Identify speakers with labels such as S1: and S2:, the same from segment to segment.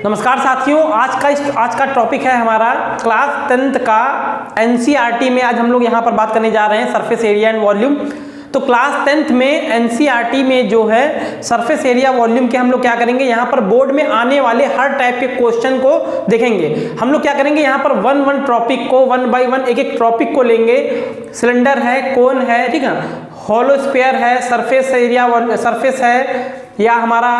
S1: नमस्कार साथियों, आज का टॉपिक है हमारा क्लास 10th का एनसीईआरटी में। आज हम लोग यहाँ पर बात करने जा रहे हैं सरफेस एरिया एंड वॉल्यूम। तो क्लास 10th में एनसीईआरटी में जो है सरफेस एरिया वॉल्यूम के हम लोग क्या करेंगे, यहाँ पर बोर्ड में आने वाले हर टाइप के क्वेश्चन को देखेंगे। हम लोग क्या करेंगे, यहाँ पर वन टॉपिक को 1 by 1 एक टॉपिक को लेंगे। सिलेंडर है, कोन है, ठीक है, होलो स्फीयर है, सरफेस एरिया सरफेस है, या हमारा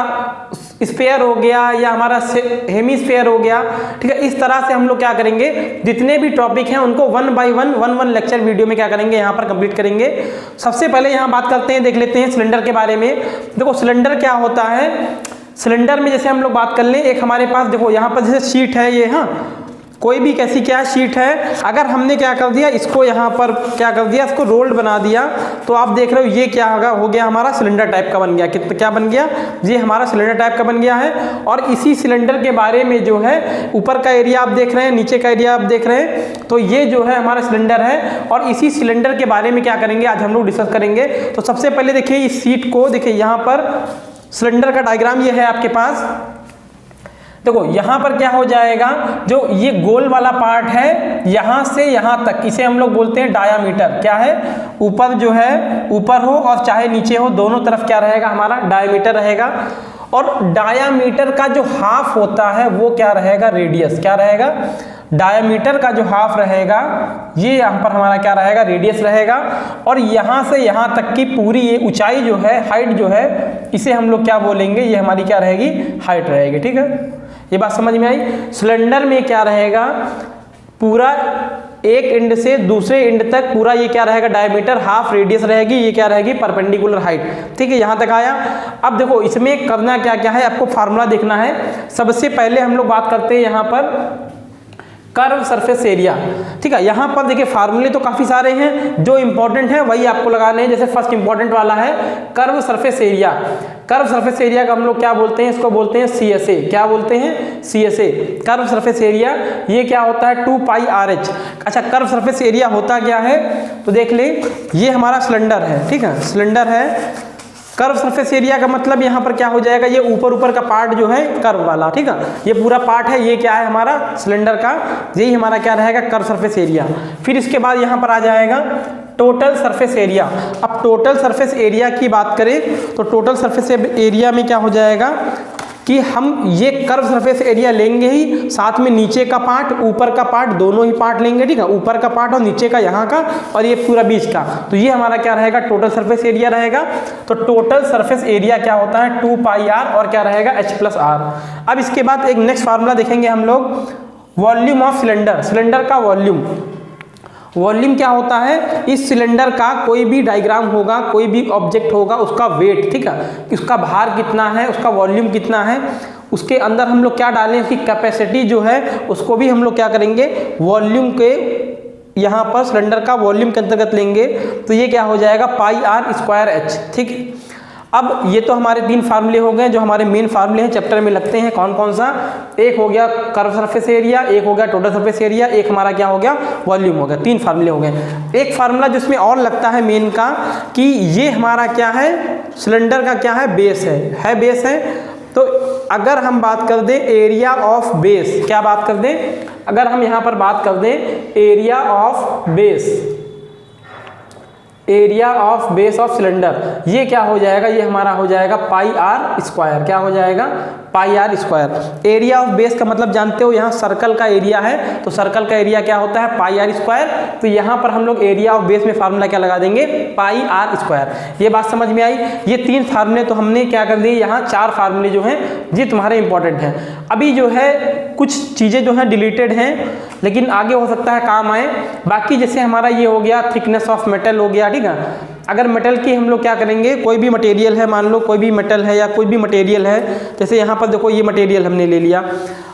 S1: स्फीयर हो गया, या हमारा हेमीस्फीयर हो गया, ठीक है। इस तरह से हम लोग क्या करेंगे, जितने भी टॉपिक हैं उनको 1 by 1 लेक्चर वीडियो में क्या करेंगे, यहाँ पर कंप्लीट करेंगे। सबसे पहले यहाँ बात करते हैं, देख लेते हैं सिलेंडर के बारे में। देखो सिलेंडर क्या होता है। सिलेंडर में जैसे हम लोग बात कर लें, एक हमारे पास देखो यहाँ पर जैसे शीट है ये, हाँ, कोई भी कैसी क्या शीट है, अगर हमने क्या कर दिया, इसको यहाँ पर क्या कर दिया, इसको रोल्ड बना दिया, तो आप देख रहे हो ये क्या हो गया हमारा सिलेंडर टाइप का बन गया। क्या बन गया, ये हमारा सिलेंडर टाइप का बन गया है। और इसी सिलेंडर के बारे में जो है, ऊपर का एरिया आप देख रहे हैं, नीचे का एरिया आप देख रहे हैं, तो ये जो है हमारा सिलेंडर है। और इसी सिलेंडर के बारे में क्या करेंगे, आज हम लोग डिस्कस करेंगे। तो सबसे पहले देखिए इस शीट को, देखिए यहाँ पर सिलेंडर का डायग्राम ये है आपके पास। देखो यहाँ पर क्या हो जाएगा, जो ये गोल वाला पार्ट है यहाँ से यहाँ तक, इसे हम लोग बोलते हैं डायामीटर। क्या है, ऊपर जो है, ऊपर हो और चाहे नीचे हो, दोनों तरफ क्या रहेगा हमारा डायामीटर रहेगा। और डायामीटर का जो हाफ होता है वो क्या रहेगा, रेडियस। क्या रहेगा, डायामीटर का जो हाफ रहेगा ये यहाँ पर हमारा क्या रहेगा, रेडियस रहेगा। और यहाँ से यहाँ तक की पूरी ये ऊंचाई जो है, हाइट जो है, इसे हम लोग क्या बोलेंगे, ये हमारी क्या रहेगी, हाइट रहेगी। ठीक है, ये बात समझ में आई। सिलेंडर में क्या रहेगा, पूरा एक एंड से दूसरे एंड तक पूरा ये क्या रहेगा, डायमीटर, हाफ रेडियस रहेगी, ये क्या रहेगी, परपेंडिकुलर हाइट। ठीक है, यहाँ तक आया। अब देखो इसमें करना क्या क्या है, आपको फार्मूला देखना है। सबसे पहले हम लोग बात करते हैं यहाँ पर कर्व सरफेस एरिया। ठीक है, यहाँ पर देखिए फार्मूले तो काफ़ी सारे हैं, जो इंपॉर्टेंट है वही आपको लगाने हैं। जैसे फर्स्ट इंपॉर्टेंट वाला है curve surface area. Curve surface area का हम लोग क्या बोलते हैं, इसको बोलते हैं CSA। क्या बोलते हैं, CSA, कर्व सरफेस एरिया। ये क्या होता है, 2 पाई RH। अच्छा, कर्व सरफेस एरिया होता क्या है, तो देख ले, ये हमारा सिलेंडर है, ठीक है, सिलेंडर है। कर्व सरफेस एरिया का मतलब यहाँ पर क्या हो जाएगा, ये ऊपर का पार्ट जो है कर्व वाला, ठीक है, ये पूरा पार्ट है, ये क्या है हमारा सिलेंडर का, यही हमारा क्या रहेगा, कर्व सरफेस एरिया। फिर इसके बाद यहाँ पर आ जाएगा टोटल सरफेस एरिया। अब टोटल सरफेस एरिया की बात करें तो टोटल सरफेस एरिया में क्या हो जाएगा कि हम ये कर्व सरफेस एरिया लेंगे ही, साथ में नीचे का पार्ट, ऊपर का पार्ट, दोनों ही पार्ट लेंगे। ठीक है, ऊपर का पार्ट और नीचे का, यहाँ का और ये पूरा बीच का, तो ये हमारा क्या रहेगा, टोटल सरफेस एरिया रहेगा। तो टोटल सरफेस एरिया क्या होता है, 2 पाई R, और क्या रहेगा, H+R। अब इसके बाद एक नेक्स्ट फार्मूला देखेंगे हम लोग, वॉल्यूम ऑफ सिलेंडर। सिलेंडर का वॉल्यूम, वॉल्यूम क्या होता है, इस सिलेंडर का कोई भी डायग्राम होगा, कोई भी ऑब्जेक्ट होगा, उसका वेट, ठीक है, उसका भार कितना है, उसका वॉल्यूम कितना है, उसके अंदर हम लोग क्या डालें, उसकी कैपेसिटी जो है उसको भी हम लोग क्या करेंगे, वॉल्यूम के यहाँ पर सिलेंडर का वॉल्यूम के अंतर्गत लेंगे। तो ये क्या हो जाएगा, पाई R² H। ठीक है, अब ये तो हमारे 3 फार्मूले हो गए जो हमारे मेन फार्मूले हैं, चैप्टर में लगते हैं। कौन कौन सा, एक हो गया कर्व सरफेस एरिया, एक हो गया टोटल सरफेस एरिया, एक हमारा क्या हो गया, वॉल्यूम हो गया। 3 फार्मूले हो गए। एक फार्मूला जिसमें और लगता है मेन का, कि ये हमारा क्या है, सिलेंडर का क्या है, बेस है बेस है। तो अगर हम बात कर दें एरिया ऑफ बेस, क्या बात कर दें, अगर हम यहाँ पर बात कर दें area of base, area of base of cylinder, ये क्या हो जाएगा, ये हमारा हो जाएगा पाई R²। क्या हो जाएगा, पाई R²। एरिया ऑफ बेस का मतलब जानते हो, यहाँ सर्कल का एरिया है, तो सर्कल का एरिया क्या होता है, पाई R²। तो यहाँ पर हम लोग एरिया ऑफ बेस में फार्मूला क्या लगा देंगे, पाई R²। ये बात समझ में आई। ये 3 फार्मूले तो हमने क्या कर दिए, यहाँ 4 फार्मूले जो हैं ये तुम्हारे इंपॉर्टेंट हैं। अभी जो है कुछ चीज़ें जो हैं डिलीटेड हैं, लेकिन आगे हो सकता है काम आए। बाकी जैसे हमारा ये हो गया थिकनेस ऑफ मेटल हो गया, ठीक है। अगर मेटल की हम लोग क्या करेंगे, कोई भी मटेरियल है, मान लो कोई भी मेटल है या कोई भी मटेरियल है, जैसे यहाँ पर देखो ये मटेरियल हमने ले लिया।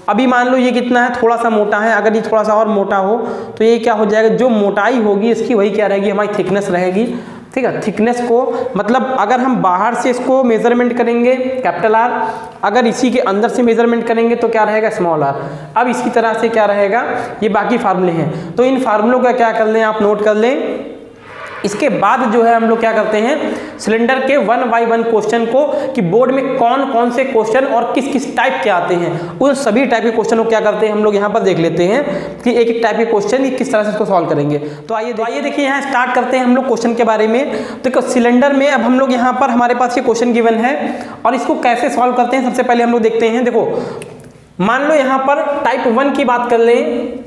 S1: अभी मान लो ये कितना है, थोड़ा सा मोटा है, अगर ये थोड़ा सा और मोटा हो तो ये क्या हो जाएगा, जो मोटाई होगी इसकी वही क्या रहेगी, हमारी थिकनेस रहेगी। ठीक है, थिकनेस को मतलब अगर हम बाहर से इसको मेजरमेंट करेंगे कैपिटल R, अगर इसी के अंदर से मेजरमेंट करेंगे तो क्या रहेगा, स्मॉल r। अब इसी तरह से क्या रहेगा, ये बाकी फार्मूले हैं। तो इन फार्मूलों का क्या कर लें, आप नोट कर लें। इसके बाद जो है हम लोग क्या करते हैं, सिलेंडर के 1 बाय 1 क्वेश्चन को, कि बोर्ड में कौन कौन से क्वेश्चन और किस किस टाइप के आते हैं, उन सभी टाइप के क्वेश्चन को क्या करते हैं हम लोग यहाँ पर देख लेते हैं कि एक एक टाइप के क्वेश्चन किस तरह से इसको सॉल्व करेंगे। तो आइए देखिए यहाँ स्टार्ट करते हैं हम लोग क्वेश्चन के बारे में। तो सिलेंडर में अब हम लोग यहाँ पर हमारे पास ये क्वेश्चन गिवन है और इसको कैसे सॉल्व करते हैं सबसे पहले हम लोग देखते हैं। देखो मान लो यहाँ पर टाइप 1 की बात कर लें,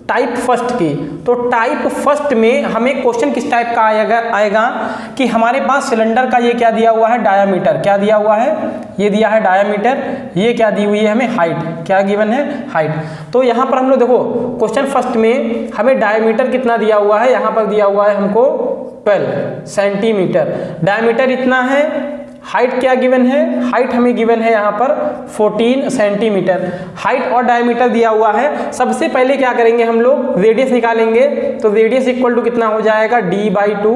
S1: टाइप फर्स्ट की, तो टाइप फर्स्ट में हमें क्वेश्चन किस टाइप का आएगा कि हमारे पास सिलेंडर का ये क्या दिया हुआ है, डायामीटर क्या दिया हुआ है, ये दिया है डायामीटर, ये क्या दी हुई है हमें, हाइट, क्या गिवन है, हाइट। तो यहाँ पर हम लोग देखो क्वेश्चन फर्स्ट में हमें डायामीटर कितना दिया हुआ है, यहाँ पर दिया हुआ है हमको 12 सेंटीमीटर, डायामीटर इतना है, हाइट क्या गिवन है, हाइट हमें गिवन है यहाँ पर 14 सेंटीमीटर। हाइट और डायमीटर दिया हुआ है। सबसे पहले क्या करेंगे हम लोग, रेडियस निकालेंगे। तो रेडियस इक्वल टू कितना हो जाएगा, d/2।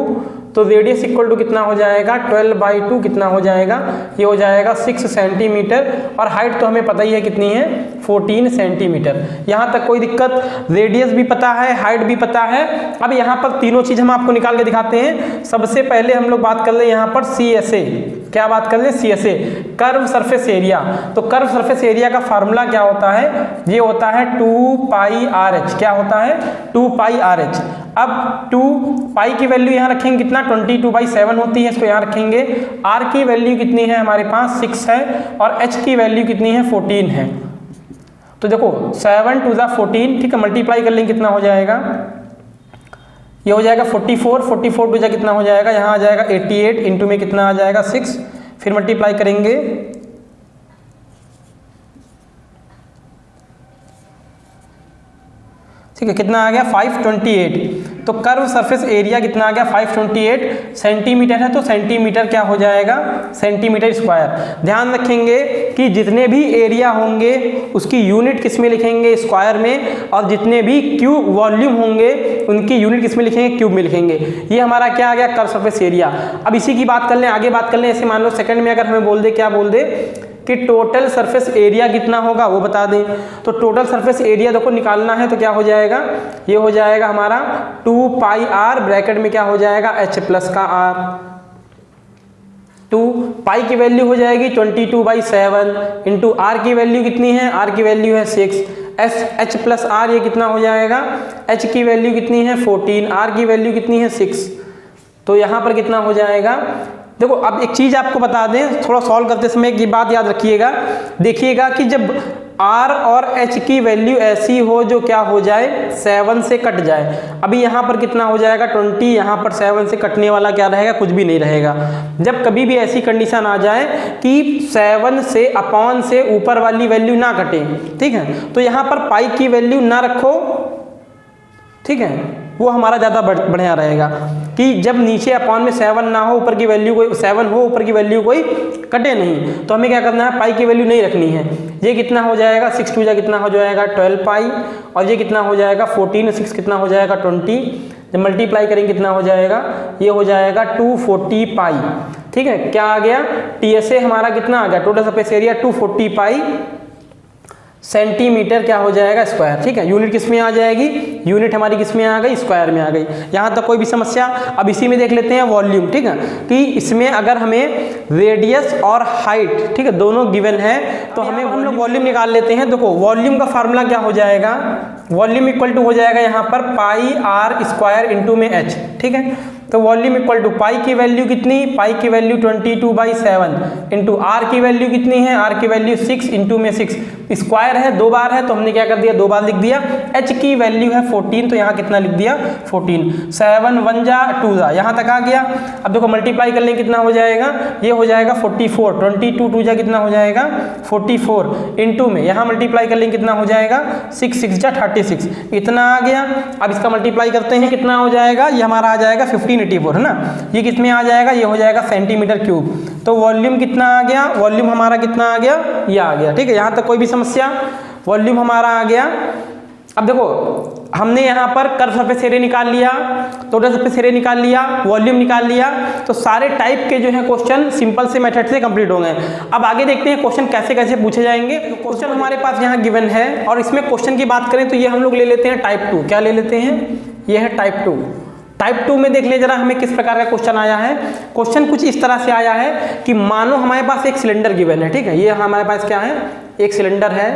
S1: तो रेडियस इक्वल टू कितना हो जाएगा, 12/2 कितना हो जाएगा, ये हो जाएगा 6 सेंटीमीटर। और हाइट तो हमें पता ही है कितनी है, 14 सेंटीमीटर। यहाँ तक कोई दिक्कत, रेडियस भी पता है, हाइट भी पता है। अब यहाँ पर तीनों चीज़ हम आपको निकाल के दिखाते हैं। सबसे पहले हम लोग बात कर ले यहाँ पर CSA, क्या बात कर ले, CSA, कर्व सरफेस एरिया। तो कर्व सरफेस एरिया का फार्मूला क्या होता है, ये होता है 2πRh। क्या होता है, 2πRh। अब 2π की वैल्यू यहाँ रखेंगे कितना, 22/7 होती है, इसको यहाँ रखेंगे। r की वैल्यू कितनी है हमारे पास, 6 है, और h की वैल्यू कितनी है, 14 है। तो देखो 7 2 14, ठीक है, मल्टीप्लाई कर लेंगे कितना हो जाएगा, ये हो जाएगा 44, 44 2 कितना हो जाएगा, यहाँ आ जाएगा 88, इंटू में कितना आ जाएगा 6, फिर मल्टीप्लाई करेंगे, ठीक है, कितना आ गया 528। तो कर्व सरफेस एरिया कितना आ गया, 528 सेंटीमीटर है। तो सेंटीमीटर क्या हो जाएगा, सेंटीमीटर स्क्वायर। ध्यान रखेंगे कि जितने भी एरिया होंगे उसकी यूनिट किस में लिखेंगे, स्क्वायर में, और जितने भी क्यूब वॉल्यूम होंगे उनकी यूनिट किस में लिखेंगे, क्यूब में लिखेंगे। ये हमारा क्या आ गया, कर्व सरफेस एरिया। अब इसी की बात कर लें, आगे बात कर लें। ऐसे मान लो सेकंड में अगर हमें बोल दे, क्या बोल दे कि टोटल सरफेस एरिया कितना होगा वो बता दें। तो टोटल सरफेस एरिया देखो निकालना है, तो क्या हो जाएगा, ये हो जाएगा हमारा 2πr, ब्रैकेट में क्या हो जाएगा, h प्लस का r। 2π की वैल्यू हो जाएगी 22/7, इंटू r की वैल्यू कितनी है, r की वैल्यू है 6, h प्लस r, ये कितना हो जाएगा, h की वैल्यू कितनी है 14, r की वैल्यू कितनी है 6। तो यहाँ पर कितना हो जाएगा, देखो अब एक चीज़ आपको बता दें, थोड़ा सॉल्व करते समय की बात याद रखिएगा। देखिएगा कि जब r और h की वैल्यू ऐसी हो जो क्या हो जाए, 7 से कट जाए। अभी यहाँ पर कितना हो जाएगा 20, यहाँ पर 7 से कटने वाला क्या रहेगा, कुछ भी नहीं रहेगा। जब कभी भी ऐसी कंडीशन आ जाए कि 7 से अपॉन से ऊपर वाली वैल्यू ना कटे, ठीक है, तो यहाँ पर पाई की वैल्यू ना रखो, ठीक है, वो हमारा ज़्यादा बढ़िया रहेगा कि जब नीचे अपॉन में 7 ना हो, ऊपर की वैल्यू कोई 7 हो, ऊपर की वैल्यू कोई कटे नहीं। तो हमें क्या करना है, पाई की वैल्यू नहीं रखनी है। ये कितना हो जाएगा, 6 2 कितना हो जाएगा 12π, और ये कितना हो जाएगा 14, 6 कितना हो जाएगा 20। जब मल्टीप्लाई करेंगे कितना हो जाएगा, ये हो जाएगा 240π। ठीक है, क्या आ गया, TSA हमारा कितना आ गया, टोटल सरफेस एरिया 240π सेंटीमीटर क्या हो जाएगा, स्क्वायर। ठीक है, यूनिट किस में आ जाएगी, यूनिट हमारी किस में आ गई, स्क्वायर में आ गई। यहाँ तक कोई भी समस्या। अब इसी में देख लेते हैं वॉल्यूम। ठीक है, कि इसमें अगर हमें रेडियस और हाइट, ठीक है, दोनों गिवन है, तो हमें हम लोग वॉल्यूम निकाल लेते हैं। देखो वॉल्यूम का फार्मूला क्या हो जाएगा, वॉल्यूम इक्वल टू हो जाएगा यहाँ पर πr² इंटू में h। ठीक है, तो वॉल्यूम इक्वल टू पाई की वैल्यू कितनी, पाई की वैल्यू 22/7 इंटू आर की वैल्यू कितनी है, आर की वैल्यू 6 इंटू में 6, स्क्वायर है, 2 बार है तो हमने क्या कर दिया, 2 बार लिख दिया। एच की वैल्यू है 14, तो यहाँ कितना लिख दिया 14, 7 1 जा 2 जा, यहाँ तक आ गया। अब देखो मल्टीप्लाई कर लेंगे कितना हो जाएगा, ये हो जाएगा 44, 22 2 जा कितना हो जाएगा 44 इंटू में यहाँ मल्टीप्लाई कर लेंगे कितना हो जाएगा 6 6 जा 36, इतना आ गया। अब इसका मल्टीप्लाई करते हैं कितना हो जाएगा, ये हमारा आ जाएगा 1584 है ना, ये किस में आ जाएगा, ये हो जाएगा सेंटीमीटर क्यूब। तो वॉल्यूम कितना आ गया, वॉल्यूम हमारा कितना आ गया, ये आ गया। ठीक है, यहाँ तक कोई भी समस्या, वॉल्यूम हमारा आ गया। अब देखो हमने यहाँ पर कर्व सरफेस एरिया निकाल लिया, टोटल सरफेस एरिया निकाल लिया, वॉल्यूम निकाल लिया, तो सारे टाइप के जो है क्वेश्चन सिंपल से मेथड से कंप्लीट हो गए। अब आगे देखते हैं क्वेश्चन कैसे कैसे पूछे जाएंगे। तो क्वेश्चन हमारे पास यहाँ गिवन है, और इसमें क्वेश्चन की बात करें तो ये हम लोग ले लेते हैं टाइप 2। क्या ले लेते हैं, ये है टाइप 2। टाइप 2 में देख ले जरा हमें किस प्रकार का क्वेश्चन आया है। क्वेश्चन कुछ इस तरह से आया है कि मानो हमारे पास एक सिलेंडर गिवन है, ठीक है, ये हमारे पास क्या है, एक सिलेंडर है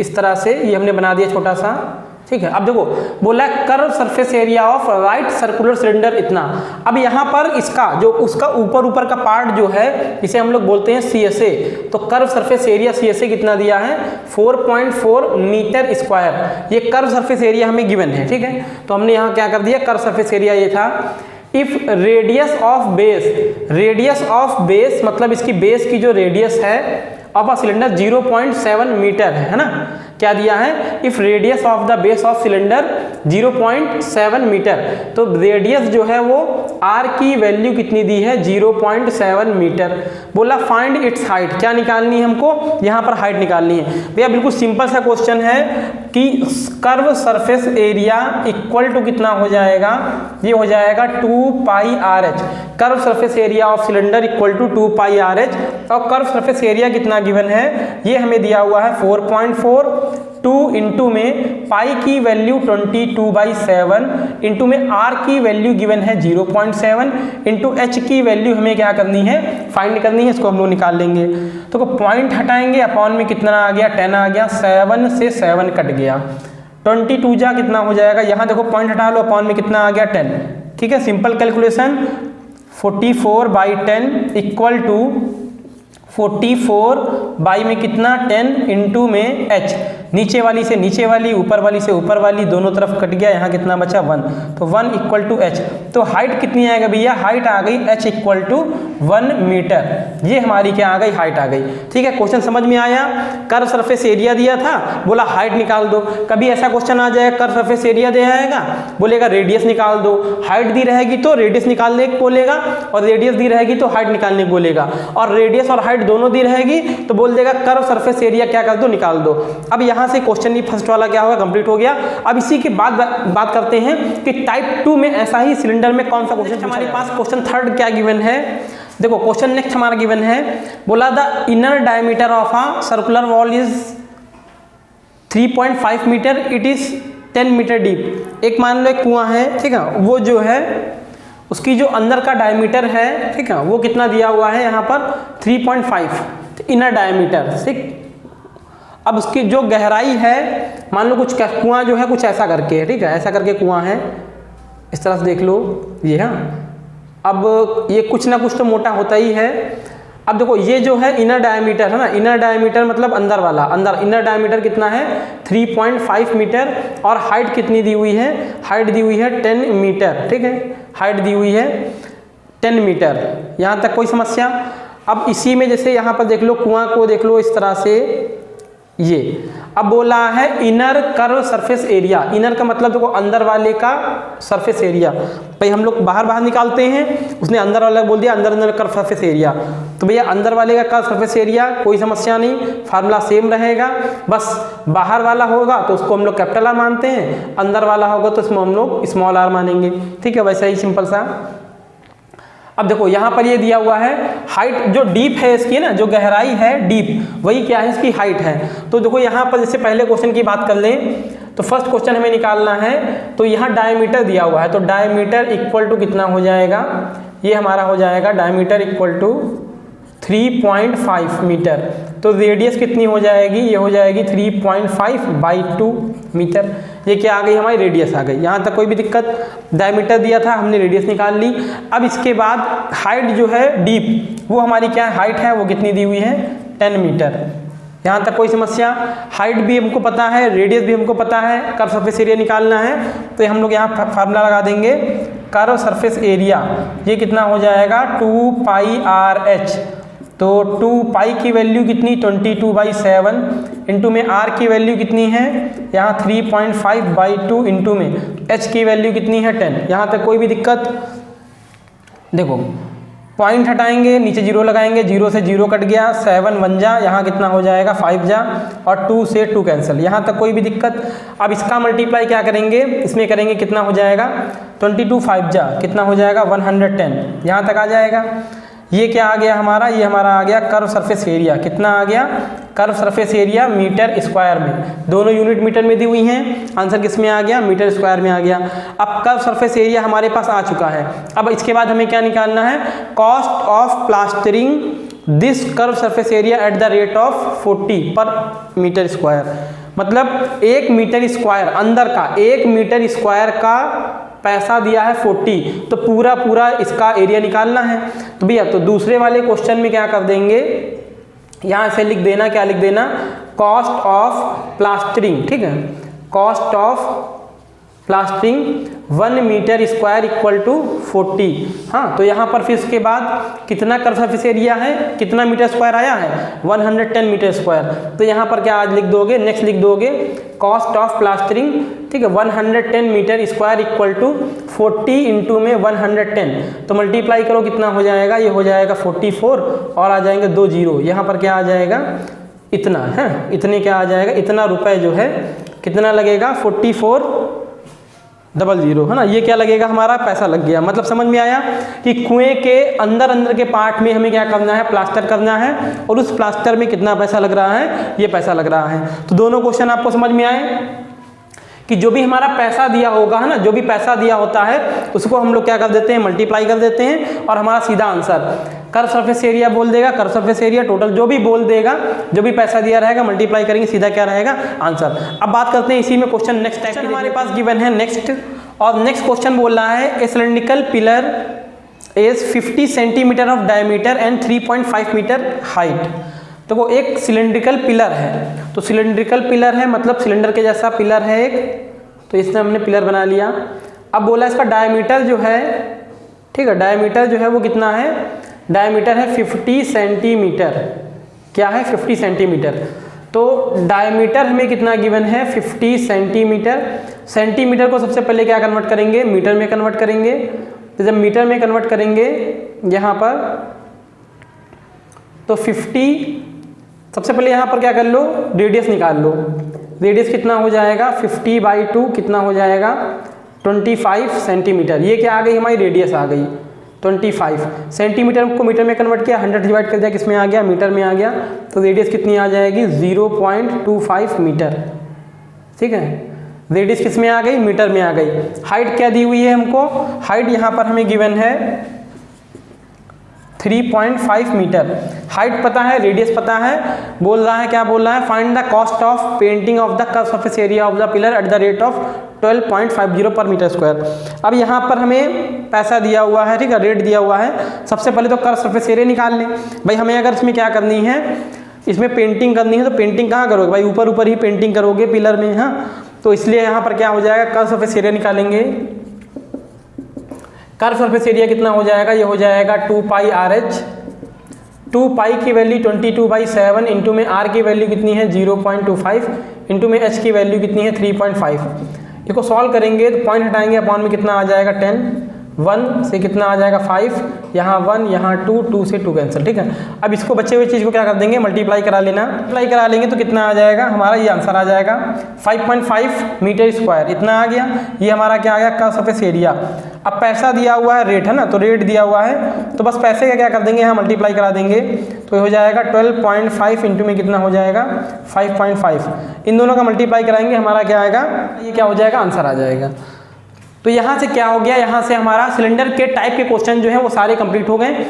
S1: इस तरह से, ये हमने बना दिया छोटा सा, ठीक है। अब देखो बोला curve surface area of right circular cylinder इतना। अब यहाँ पर इसका जो उसका ऊपर का पार्ट जो है इसे हम लोग बोलते हैं CSA। तो कर्व सरफेस एरिया CSA कितना दिया है, 4.4 मीटर स्क्वायर। ये कर्व सरफेस एरिया हमें गिवन है, ठीक है। तो हमने यहाँ क्या कर दिया, कर्व सरफेस एरिया ये था। इफ रेडियस ऑफ बेस मतलब इसकी बेस की जो रेडियस है ऑफ अ सिलेंडर 0.7 मीटर है ना, क्या दिया है, if radius of the base of cylinder 0.7 metre. तो रेडियस जो है वो r की वैल्यू कितनी दी है, 0.7 मीटर। बोला फाइंड इट्स हाइट, क्या निकालनी है हमको, यहाँ पर हाइट निकालनी है। भैया बिल्कुल सिंपल सा क्वेश्चन है कि curve surface area equal to कितना हो जाएगा, ये हो जाएगा 2 pi RH। Curve surface area of cylinder equal to 2 pi RH। और कर्व सरफेस एरिया कितना गिवन है, ये हमें दिया हुआ है 4.4, 2 इंटू में पाई की वैल्यू 22/7 इंटू में r की वैल्यू गिवन है 0.7 इंटू h की वैल्यू हमें क्या करनी है, फाइंड करनी है। इसको हम लोग निकाल लेंगे। तो पॉइंट हटाएंगे, अपॉन में कितना आ गया, 10 आ गया, 7 से 7 कट गया, 22 जा कितना हो जाएगा, यहाँ देखो पॉइंट हटा लो, अपॉन में कितना आ गया 10, ठीक है। Simple calculation 44/10 equal to 44 by में कितना 10 इंटू में h, नीचे वाली से नीचे वाली, ऊपर वाली से ऊपर वाली, दोनों तरफ कट गया, यहाँ कितना बचा 1। तो 1 इक्वल टू h। तो हाइट कितनी आएगा भैया, हाइट आ गई h इक्वल टू 1 मीटर। ये हमारी क्या आ गई, हाइट आ गई, ठीक है। क्वेश्चन समझ में आया। कर्व सरफेस एरिया दिया था, बोला हाइट निकाल दो। कभी ऐसा क्वेश्चन आ जाएगा कर्व सरफेस एरिया दिया जाएगा, बोलेगा रेडियस निकाल दो। हाइट दी रहेगी तो रेडियस निकालने को बोलेगा, और रेडियस दी रहेगी तो हाइट निकालने को बोलेगा, और रेडियस और हाइट दोनों दी रहेगी तो बोल देगा कर्व सरफेस एरिया क्या कर दो, निकाल दो। अब यहाँ से क्वेश्चन फर्स्ट वाला क्या होगा, कंप्लीट हो गया। अब इसी के बाद बात करते हैं कि टाइप 2 में ऐसा ही सिलेंडर में कौन सा क्वेश्चन हमारे पास। क्वेश्चन थर्ड क्या गिवन है, देखो क्वेश्चन नेक्स्ट हमारा गिवन है, बोला the inner diameter of a circular wall is 3.5 metre, it is 10 metre deep. एक मान लो एक कुआं है, ठीक है, वो जो है उसकी जो अंदर का डायमीटर है, ठीक है, वो कितना दिया हुआ है यहाँ पर 3.5 इनर डायमीटर, ठीक। अब उसकी जो गहराई है, मान लो कुछ कुआं जो है कुछ ऐसा करके है, ठीक है, ऐसा करके कुआं है, इस तरह से देख लो ये, हाँ। अब ये कुछ ना कुछ तो मोटा होता ही है। अब देखो ये जो है इनर डायमीटर है ना, इनर डायमीटर मतलब अंदर वाला, अंदर इनर डायमीटर कितना है 3.5 मीटर, और हाइट कितनी दी हुई है, हाइट दी हुई है 10 मीटर, ठीक है, हाइट दी हुई है 10 मीटर। यहाँ तक कोई समस्या। अब इसी में जैसे यहाँ पर देख लो, कुआं को देख लो इस तरह से, ये अब बोला है inner curve surface area. Inner का मतलब देखो अंदर वाले का सरफेस एरिया, भाई हम लोग बाहर निकालते हैं, उसने अंदर वाला बोल दिया अंदर कर्व सरफेस एरिया। तो भैया अंदर वाले का कर्व सरफेस एरिया कोई समस्या नहीं, फार्मूला सेम रहेगा, बस बाहर वाला होगा तो उसको हम लोग कैपिटल आर मानते हैं, अंदर वाला होगा तो उसमें हम लोग स्मॉल आर मानेंगे, ठीक है। वैसा ही सिंपल सा। अब देखो यहाँ पर ये दिया हुआ है हाइट, जो डीप है इसकी ना, जो गहराई है डीप, वही क्या है इसकी हाइट है। तो देखो यहाँ पर जैसे पहले क्वेश्चन की बात कर लें तो फर्स्ट क्वेश्चन हमें निकालना है, तो यहाँ डायमीटर दिया हुआ है, तो डायमीटर इक्वल टू कितना हो जाएगा, ये हमारा हो जाएगा डायमीटर इक्वल टू 3.5 मीटर। तो रेडियस कितनी हो जाएगी, ये हो जाएगी 3.5/2 मीटर। ये क्या आ गई हमारी, रेडियस आ गई। यहाँ तक कोई भी दिक्कत, डायमीटर दिया था, हमने रेडियस निकाल ली। अब इसके बाद हाइट जो है डीप, वो हमारी क्या हाइट है, वो कितनी दी हुई है 10 मीटर। यहाँ तक कोई समस्या। हाइट भी हमको पता है, रेडियस भी हमको पता है, कर्व सरफेस एरिया निकालना है, तो हम लोग यहाँ फार्मूला लगा देंगे, कर्व सरफेस एरिया ये कितना हो जाएगा 2 पाई RH। तो 2 पाई की वैल्यू कितनी 22/7 इंटू में r की वैल्यू कितनी है यहाँ 3.5/2 इंटू में h की वैल्यू कितनी है 10। यहाँ तक कोई भी दिक्कत, देखो पॉइंट हटाएंगे, नीचे 0 लगाएंगे, 0 से 0 कट गया, 7 1 जा, यहाँ कितना हो जाएगा 5 जा, और 2 से 2 कैंसिल। यहाँ तक कोई भी दिक्कत। अब इसका मल्टीप्लाई क्या करेंगे, इसमें करेंगे, कितना हो जाएगा 22 5 जा, कितना हो जाएगा 110, यहाँ तक आ जाएगा। ये क्या आ गया हमारा, ये हमारा आ गया कर्व सरफेस एरिया। कितना आ गया, curve surface area metre square में, दोनों यूनिट मीटर में दी हुई हैं, आंसर किस में आ गया, मीटर स्क्वायर में आ गया। अब कर्व सरफेस एरिया हमारे पास आ चुका है। अब इसके बाद हमें क्या निकालना है, cost of plastering this curve surface area at the rate of 40 पर मीटर स्क्वायर। मतलब 1 मीटर स्क्वायर अंदर का, 1 मीटर स्क्वायर का पैसा दिया है 40, तो पूरा इसका एरिया निकालना है। तो भैया तो दूसरे वाले क्वेश्चन में क्या कर देंगे, यहाँ से लिख देना, क्या लिख देना, कॉस्ट ऑफ प्लास्टरिंग, ठीक है, cost of plastering 1 metre square equal to 40। हाँ, तो यहाँ पर फिर इसके बाद कितना कर्व सरफेस एरिया है, कितना मीटर स्क्वायर आया है, 110 मीटर स्क्वायर। तो यहाँ पर क्या आज लिख दोगे, नेक्स्ट लिख दोगे कॉस्ट ऑफ प्लास्टरिंग, ठीक है, 110 metre square equal to 40 into में 110, तो मल्टीप्लाई करो कितना हो जाएगा, ये हो जाएगा 44 और आ जाएंगे 2 जीरो, यहाँ पर क्या आ जाएगा, इतना है, इतने क्या आ जाएगा, इतना रुपए जो है कितना लगेगा, 4400 है ना, ये क्या लगेगा हमारा, पैसा लग गया। मतलब समझ में आया कि कुएं के अंदर के पार्ट में हमें क्या करना है, प्लास्टर करना है, और उस प्लास्टर में कितना पैसा लग रहा है, ये पैसा लग रहा है। तो दोनों क्वेश्चन आपको समझ में आए कि जो भी हमारा पैसा दिया होगा है ना, जो भी पैसा दिया होता है उसको हम लोग क्या कर देते हैं, मल्टीप्लाई कर देते हैं, और हमारा सीधा आंसर कर्व सरफेस एरिया बोल देगा, कर्व सरफेस एरिया टोटल जो भी बोल देगा, जो भी पैसा दिया रहेगा मल्टीप्लाई करेंगे, सीधा क्या रहेगा, आंसर। अब बात करते हैं इसी में क्वेश्चन नेक्स्ट टाइप की हमारे पास गिवन है नेक्स्ट, और नेक्स्ट क्वेश्चन बोल रहा है a cylindrical pillar is 50 centimetre of diameter and 3.5 metre height. तो वो एक सिलिंड्रिकल पिलर है, तो सिलिंड्रिकल पिलर है मतलब सिलेंडर के जैसा पिलर है एक, तो इसमें हमने पिलर बना लिया। अब बोला इसका डायमीटर जो है, ठीक है, डायमीटर जो है वो कितना है, डायमीटर है 50 सेंटीमीटर, क्या है 50 सेंटीमीटर। तो डायमीटर हमें कितना गिवन है, 50 सेंटीमीटर। सेंटीमीटर को सबसे पहले क्या कन्वर्ट करेंगे, मीटर में कन्वर्ट करेंगे। तो जब मीटर में कन्वर्ट करेंगे यहाँ पर, तो 50, सबसे पहले यहाँ पर क्या कर लो, रेडियस निकाल लो। रेडियस कितना हो जाएगा, 50/2 कितना हो जाएगा, 25 सेंटीमीटर। ये क्या आ गई हमारी, रेडियस आ गई 25 सेंटीमीटर को मीटर में कन्वर्ट किया, 100 डिवाइड कर दिया, किसमें आ गया, मीटर में आ गया। तो रेडियस कितनी आ जाएगी, 0.25 मीटर, ठीक है, रेडियस किस में आ गई, मीटर में आ गई। हाइट क्या दी हुई है हमको, हाइट यहाँ पर हमें गिवन है 3.5 मीटर। हाइट पता है, रेडियस पता है, बोल रहा है, क्या बोल रहा है, find the cost of painting of the curve surface area of the pillar at the rate of 12.50 पर मीटर स्क्वायर। अब यहाँ पर हमें पैसा दिया हुआ है, ठीक है, रेट दिया हुआ है। सबसे पहले तो कर्व सरफेस एरिया निकाल लें भाई। हमें अगर इसमें क्या करनी है, इसमें पेंटिंग करनी है, तो पेंटिंग कहाँ करोगे भाई, ऊपर ही पेंटिंग करोगे पिलर में, हाँ। तो इसलिए यहाँ पर क्या हो जाएगा, कर्व सरफेस एरिया निकालेंगे। कर्व सरफेस एरिया कितना हो जाएगा, ये हो जाएगा 2πRH। 2π की वैल्यू 22/7 इंटू में R की वैल्यू कितनी है 0.25 इंटू में H की वैल्यू कितनी है 3.5। इसको सॉल्व करेंगे तो पॉइंट हटाएंगे, अपॉन में कितना आ जाएगा 10, 1 से कितना आ जाएगा 5, यहाँ 1 यहाँ 2, 2 से 2 कैंसिल, ठीक है। अब इसको बचे हुए चीज़ को क्या कर देंगे, मल्टीप्लाई करा लेना। मल्टीप्लाई करा लेंगे तो कितना आ जाएगा हमारा, ये आंसर आ जाएगा 5.5 मीटर स्क्वायर, इतना आ गया। ये हमारा क्या आ गया, कर्व सरफेस एरिया। अब पैसा दिया हुआ है, रेट है ना, तो रेट दिया हुआ है, तो बस पैसे का क्या कर देंगे, यहाँ मल्टीप्लाई करा देंगे, तो ये हो जाएगा 12.5 इंटू में कितना हो जाएगा 5.5। इन दोनों का मल्टीप्लाई कराएंगे, हमारा क्या आएगा, ये क्या हो जाएगा, आंसर आ जाएगा। तो यहाँ से क्या हो गया, यहाँ से हमारा सिलेंडर के टाइप के क्वेश्चन जो है वो सारे कंप्लीट हो गए।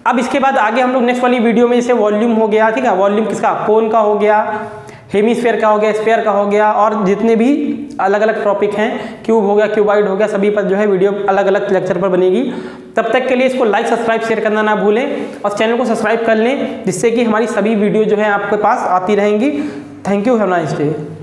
S1: अब इसके बाद आगे हम लोग नेक्स्ट वाली वीडियो में, जैसे वॉल्यूम हो गया, ठीक है, वॉल्यूम किसका, कोन का हो गया, हेमीस्फीयर का हो गया, स्फीयर का हो गया, और जितने भी अलग अलग टॉपिक हैं, क्यूब हो गया, क्यूबाइड हो गया, सभी पर जो है वीडियो अलग अलग लेक्चर पर बनेगी। तब तक के लिए इसको लाइक, सब्सक्राइब, शेयर करना ना भूलें, और चैनल को सब्सक्राइब कर लें, जिससे कि हमारी सभी वीडियो जो है आपके पास आती रहेंगी। Thank you, have a nice day.